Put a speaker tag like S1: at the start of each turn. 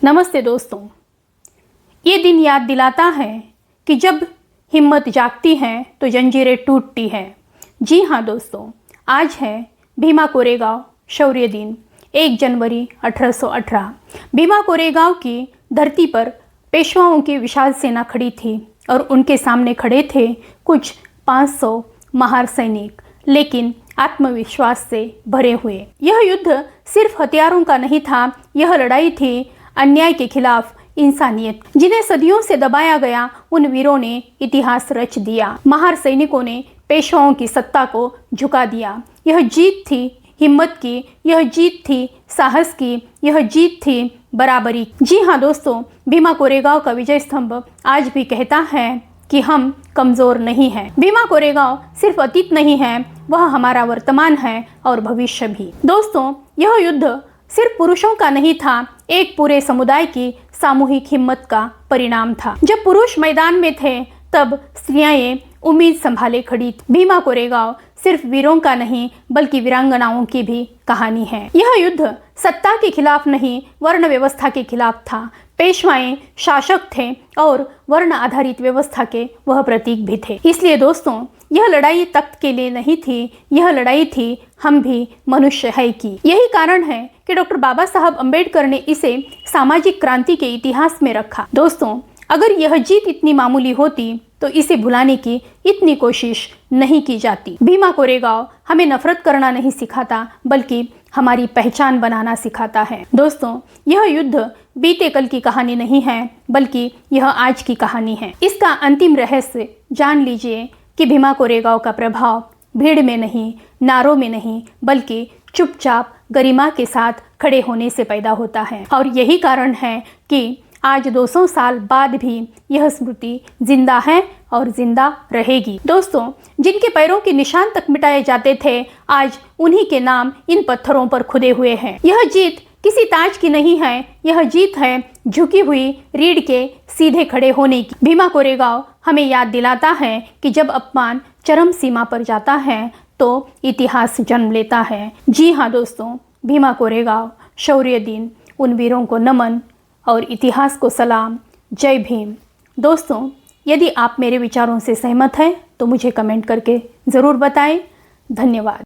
S1: नमस्ते दोस्तों, ये दिन याद दिलाता है कि जब हिम्मत जागती है तो जंजीरें टूटती हैं। जी हाँ दोस्तों, आज है भीमा कोरेगांव शौर्य दिन 1 जनवरी 1818। भीमा कोरेगांव की धरती पर पेशवाओं की विशाल सेना खड़ी थी और उनके सामने खड़े थे कुछ 500 महार सैनिक, लेकिन आत्मविश्वास से भरे हुए। यह युद्ध सिर्फ हथियारों का नहीं था, यह लड़ाई थी अन्याय के खिलाफ इंसानियत। जिन्हें सदियों से दबाया गया, उन वीरों ने इतिहास रच दिया। महार सैनिकों ने पेशवाओं की सत्ता को झुका दिया। यह जीत थी हिम्मत की, यह जीत थी साहस की, यह जीत थी बराबरी की। जी हाँ दोस्तों, भीमा कोरेगांव का विजय स्तंभ आज भी कहता है कि हम कमज़ोर नहीं हैं। भीमा कोरेगांव सिर्फ अतीत नहीं है, वह हमारा वर्तमान है और भविष्य भी। दोस्तों, यह युद्ध सिर्फ पुरुषों का नहीं था, एक पूरे समुदाय की सामूहिक हिम्मत का परिणाम था। जब पुरुष मैदान में थे तब स्त्रियां उम्मीद संभाले खड़ी थी। भीमा कोरेगांव सिर्फ वीरों का नहीं बल्कि वीरांगनाओं की भी कहानी है। यह युद्ध सत्ता के खिलाफ नहीं, वर्ण व्यवस्था के खिलाफ था। पेशवाएं शासक थे और वर्ण आधारित व्यवस्था के वह प्रतीक भी थे। इसलिए दोस्तों, यह लड़ाई तख्त के लिए नहीं थी, यह लड़ाई थी हम भी मनुष्य है की। यही कारण है कि डॉक्टर बाबा साहब अम्बेडकर ने इसे सामाजिक क्रांति के इतिहास में रखा। दोस्तों, अगर यह जीत इतनी मामूली होती तो इसे भुलाने की इतनी कोशिश नहीं की जाती। भीमा कोरेगांव हमें नफरत करना नहीं सिखाता बल्कि हमारी पहचान बनाना सिखाता है। दोस्तों, यह युद्ध बीते कल की कहानी नहीं है बल्कि यह आज की कहानी है। इसका अंतिम रहस्य जान लीजिए कि भीमा कोरेगांव का प्रभाव भीड़ में नहीं, नारों में नहीं, बल्कि चुपचाप गरिमा के साथ खड़े होने से पैदा होता है। और यही कारण है कि आज 200 साल बाद भी यह स्मृति जिंदा है और जिंदा रहेगी। दोस्तों, जिनके पैरों के निशान तक मिटाए जाते थे, आज उन्हीं के नाम इन पत्थरों पर खुदे हुए हैं। यह जीत किसी ताज की नहीं है, यह जीत है झुकी हुई रीढ़ के सीधे खड़े होने की। भीमा कोरेगांव हमें याद दिलाता है कि जब अपमान चरम सीमा पर जाता है तो इतिहास जन्म लेता है। जी हाँ दोस्तों, भीमा कोरेगांव शौर्य दिन, उन वीरों को नमन और इतिहास को सलाम। जय भीम। दोस्तों, यदि आप मेरे विचारों से सहमत हैं तो मुझे कमेंट करके ज़रूर बताएं। धन्यवाद।